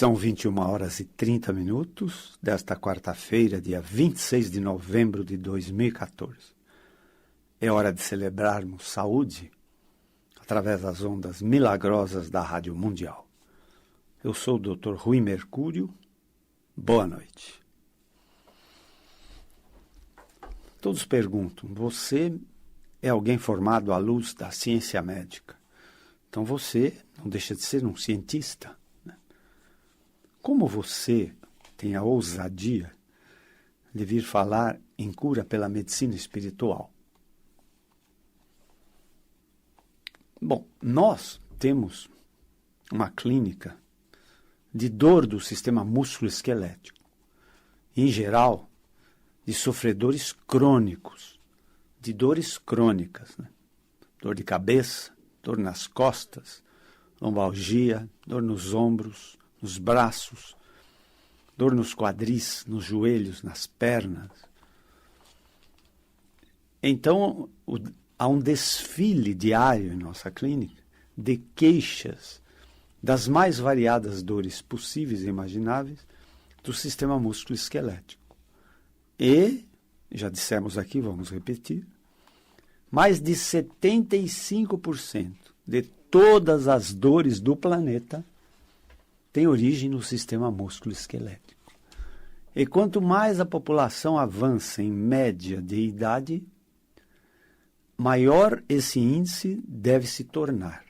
São 21h30 desta quarta-feira, dia 26 de novembro de 2014. É hora de celebrarmos saúde através das ondas milagrosas da Rádio Mundial. Eu sou o Dr. Rui Mercúrio. Boa noite. Todos perguntam, você é alguém formado à luz da ciência médica? Então você não deixa de ser um cientista. Como você tem a ousadia de vir falar em cura pela medicina espiritual? Bom, nós temos uma clínica de dor do sistema músculo-esquelético. Em geral, de sofredores crônicos, de dores crônicas, né? Dor de cabeça, dor nas costas, lombalgia, dor nos ombros, nos braços, dor nos quadris, nos joelhos, nas pernas. Então, há um desfile diário em nossa clínica de queixas das mais variadas dores possíveis e imagináveis do sistema músculo-esquelético. E, já dissemos aqui, vamos repetir, mais de 75% de todas as dores do planeta tem origem no sistema músculo-esquelético. E quanto mais a população avança em média de idade, maior esse índice deve se tornar.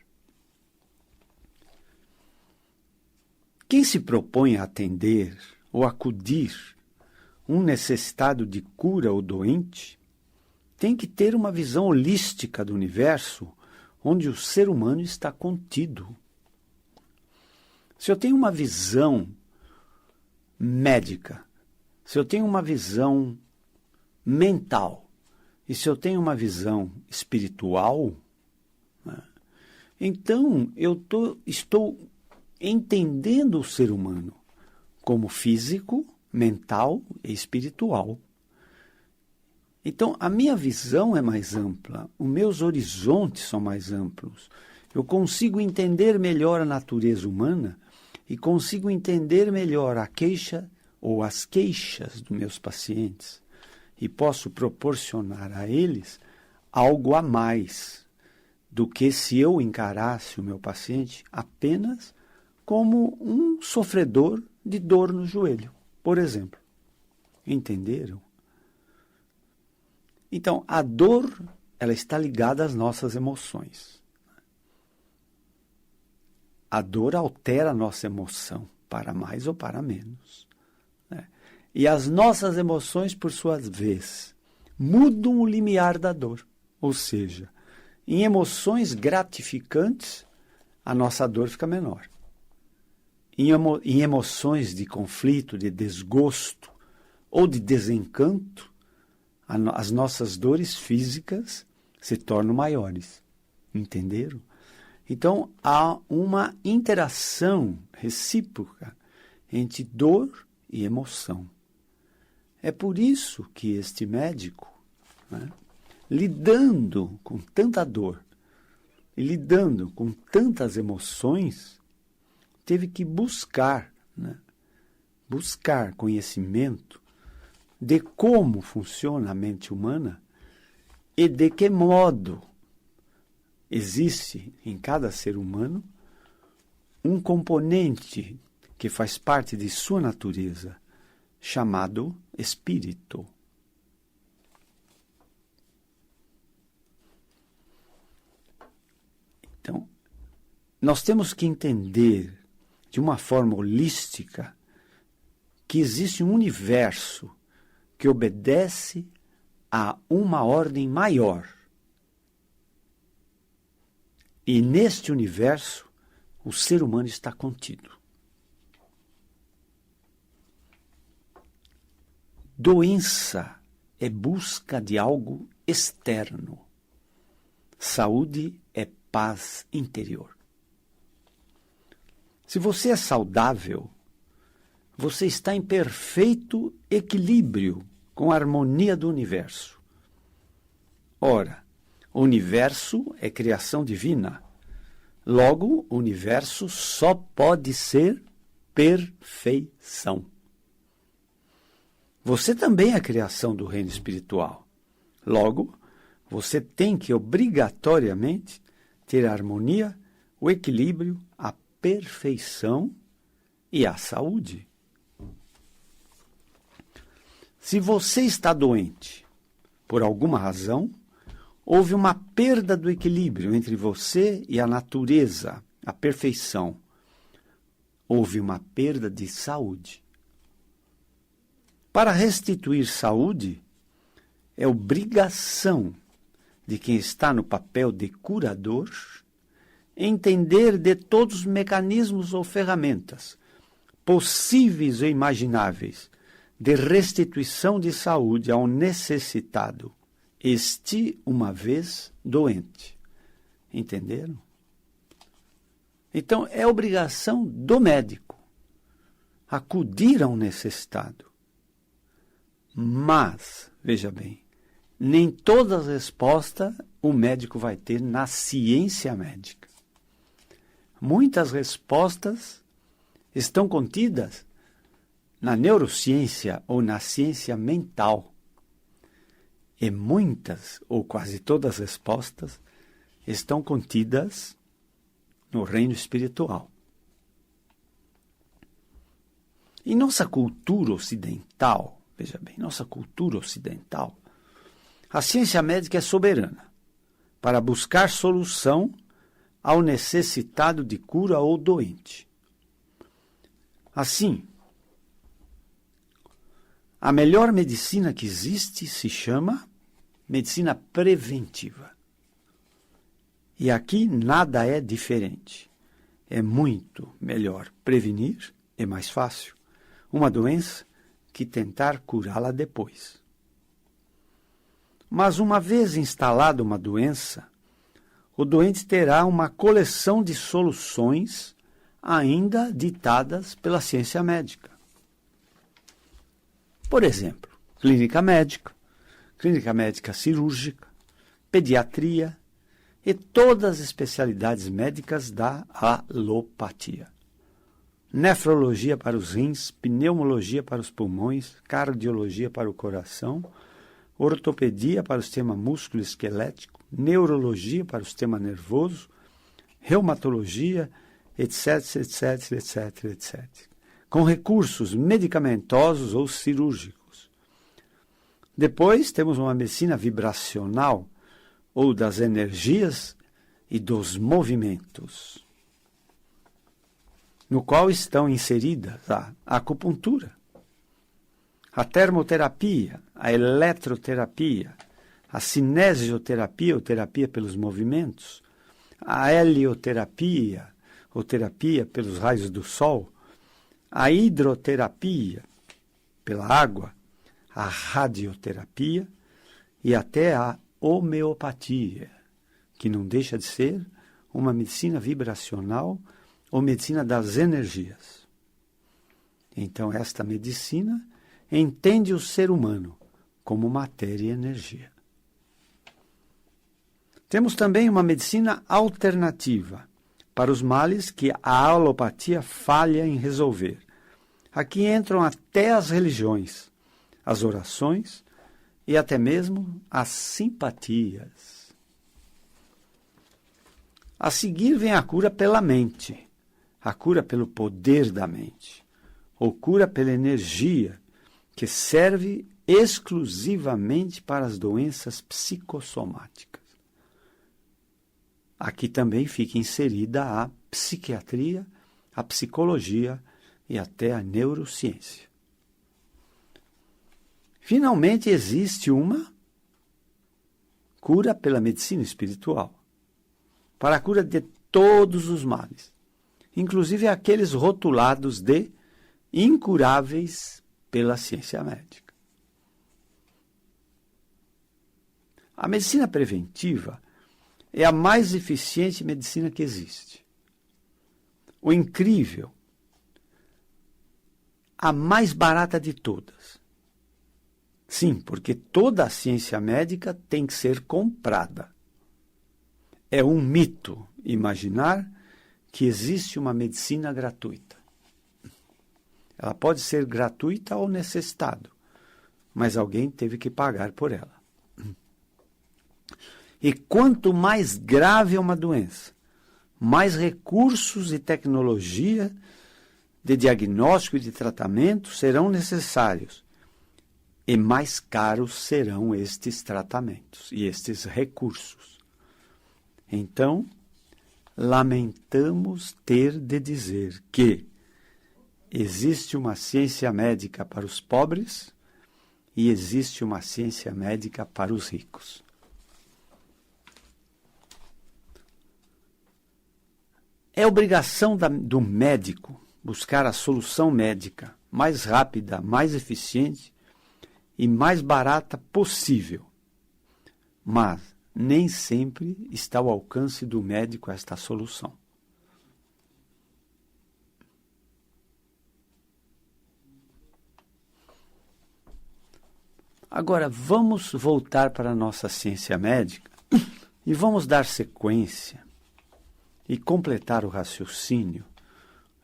Quem se propõe a atender ou acudir um necessitado de cura ou doente tem que ter uma visão holística do universo onde o ser humano está contido. Se eu tenho uma visão médica, se eu tenho uma visão mental e se eu tenho uma visão espiritual, né, então eu estou entendendo o ser humano como físico, mental e espiritual. Então, a minha visão é mais ampla, os meus horizontes são mais amplos. Eu consigo entender melhor a natureza humana e consigo entender melhor a queixa ou as queixas dos meus pacientes. E posso proporcionar a eles algo a mais do que se eu encarasse o meu paciente apenas como um sofredor de dor no joelho, por exemplo. Entenderam? Então, a dor, ela está ligada às nossas emoções. A dor altera a nossa emoção, para mais ou para menos, né? E as nossas emoções, por sua vez, mudam o limiar da dor. Ou seja, em emoções gratificantes, a nossa dor fica menor. Em emoções de conflito, de desgosto ou de desencanto, as nossas dores físicas se tornam maiores. Entenderam? Então, há uma interação recíproca entre dor e emoção. É por isso que este médico, né, lidando com tanta dor e lidando com tantas emoções, teve que buscar conhecimento de como funciona a mente humana e de que modo existe em cada ser humano um componente que faz parte de sua natureza, chamado espírito. Então, nós temos que entender de uma forma holística que existe um universo que obedece a uma ordem maior. E neste universo, o ser humano está contido. Doença é busca de algo externo. Saúde é paz interior. Se você é saudável, você está em perfeito equilíbrio com a harmonia do universo. Ora, o universo é criação divina. Logo, o universo só pode ser perfeição. Você também é criação do reino espiritual. Logo, você tem que obrigatoriamente ter a harmonia, o equilíbrio, a perfeição e a saúde. Se você está doente, por alguma razão, houve uma perda do equilíbrio entre você e a natureza, a perfeição. Houve uma perda de saúde. Para restituir saúde, é obrigação de quem está no papel de curador entender de todos os mecanismos ou ferramentas possíveis ou imagináveis de restituição de saúde ao necessitado, este uma vez doente. Entenderam? Então, é obrigação do médico acudir ao necessitado. Mas, veja bem, nem todas as respostas o médico vai ter na ciência médica. Muitas respostas estão contidas na neurociência ou na ciência mental. E muitas, ou quase todas as respostas, estão contidas no reino espiritual. Em nossa cultura ocidental, veja bem, nossa cultura ocidental, a ciência médica é soberana para buscar solução ao necessitado de cura ou doente. Assim, a melhor medicina que existe se chama medicina preventiva. E aqui nada é diferente. É muito melhor prevenir, é mais fácil, uma doença que tentar curá-la depois. Mas uma vez instalada uma doença, o doente terá uma coleção de soluções ainda ditadas pela ciência médica. Por exemplo, clínica médica cirúrgica, pediatria e todas as especialidades médicas da alopatia. Nefrologia para os rins, pneumologia para os pulmões, cardiologia para o coração, ortopedia para o sistema músculo-esquelético, neurologia para o sistema nervoso, reumatologia, etc, etc, etc, etc. Com recursos medicamentosos ou cirúrgicos. Depois temos uma medicina vibracional, ou das energias e dos movimentos, no qual estão inseridas a acupuntura, a termoterapia, a eletroterapia, a cinesioterapia, ou terapia pelos movimentos, a helioterapia, ou terapia pelos raios do sol, a hidroterapia pela água, a radioterapia e até a homeopatia, que não deixa de ser uma medicina vibracional ou medicina das energias. Então, esta medicina entende o ser humano como matéria e energia. Temos também uma medicina alternativa para os males que a alopatia falha em resolver. Aqui entram até as religiões, as orações e até mesmo as simpatias. A seguir vem a cura pela mente, a cura pelo poder da mente, ou cura pela energia, que serve exclusivamente para as doenças psicossomáticas. Aqui também fica inserida a psiquiatria, a psicologia e até a neurociência. Finalmente, existe uma cura pela medicina espiritual, para a cura de todos os males, inclusive aqueles rotulados de incuráveis pela ciência médica. A medicina preventiva é a mais eficiente medicina que existe. O incrível, a mais barata de todas. Sim, porque toda a ciência médica tem que ser comprada. É um mito imaginar que existe uma medicina gratuita. Ela pode ser gratuita ou necessitado, mas alguém teve que pagar por ela. E quanto mais grave é uma doença, mais recursos e tecnologia de diagnóstico e de tratamento serão necessários, e mais caros serão estes tratamentos e estes recursos. Então, lamentamos ter de dizer que existe uma ciência médica para os pobres e existe uma ciência médica para os ricos. É obrigação do médico buscar a solução médica mais rápida, mais eficiente e mais barata possível. Mas nem sempre está ao alcance do médico esta solução. Agora, vamos voltar para a nossa ciência médica e vamos dar sequência e completar o raciocínio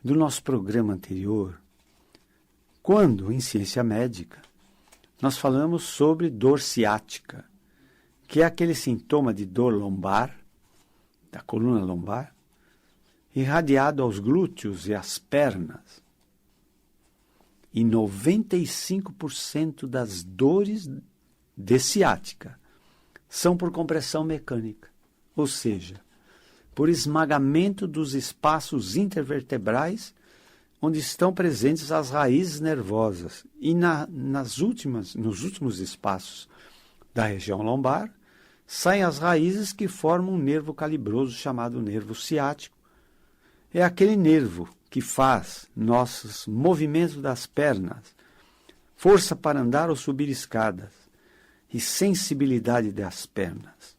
do nosso programa anterior, quando, em ciência médica, nós falamos sobre dor ciática, que é aquele sintoma de dor lombar, da coluna lombar, irradiado aos glúteos e às pernas. E 95% das dores de ciática são por compressão mecânica, ou seja, por esmagamento dos espaços intervertebrais onde estão presentes as raízes nervosas. E nos últimos espaços da região lombar, saem as raízes que formam um nervo calibroso chamado nervo ciático. É aquele nervo que faz nossos movimentos das pernas, força para andar ou subir escadas e sensibilidade das pernas.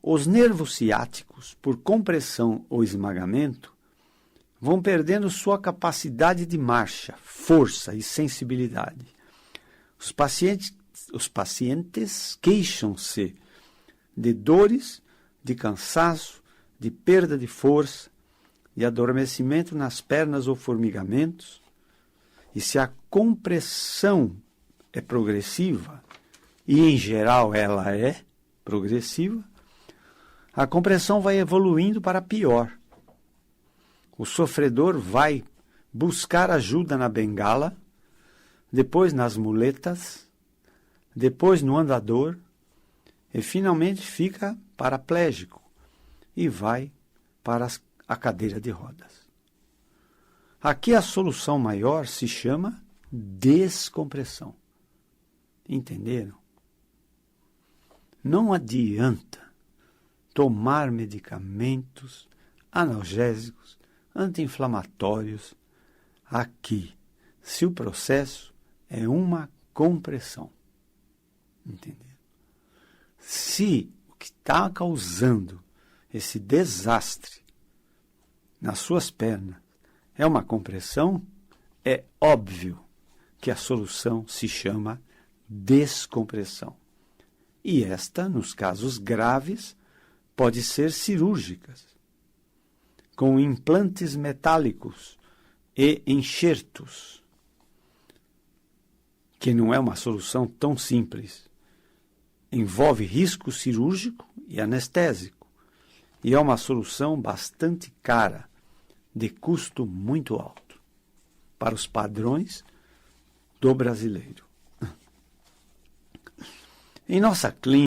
Os nervos ciáticos, por compressão ou esmagamento, vão perdendo sua capacidade de marcha, força e sensibilidade. Os pacientes queixam-se de dores, de cansaço, de perda de força, de adormecimento nas pernas ou formigamentos. E se a compressão é progressiva, e em geral ela é progressiva, a compressão vai evoluindo para pior. O sofredor vai buscar ajuda na bengala, depois nas muletas, depois no andador, e finalmente fica paraplégico e vai para a cadeira de rodas. Aqui a solução maior se chama descompressão. Entenderam? Não adianta tomar medicamentos analgésicos, anti-inflamatórios, aqui, se o processo é uma compressão. Entendeu? Se o que está causando esse desastre nas suas pernas é uma compressão, é óbvio que a solução se chama descompressão. E esta, nos casos graves, pode ser cirúrgicas, com implantes metálicos e enxertos, que não é uma solução tão simples. Envolve risco cirúrgico e anestésico, e é uma solução bastante cara, de custo muito alto, para os padrões do brasileiro. Em nossa clínica,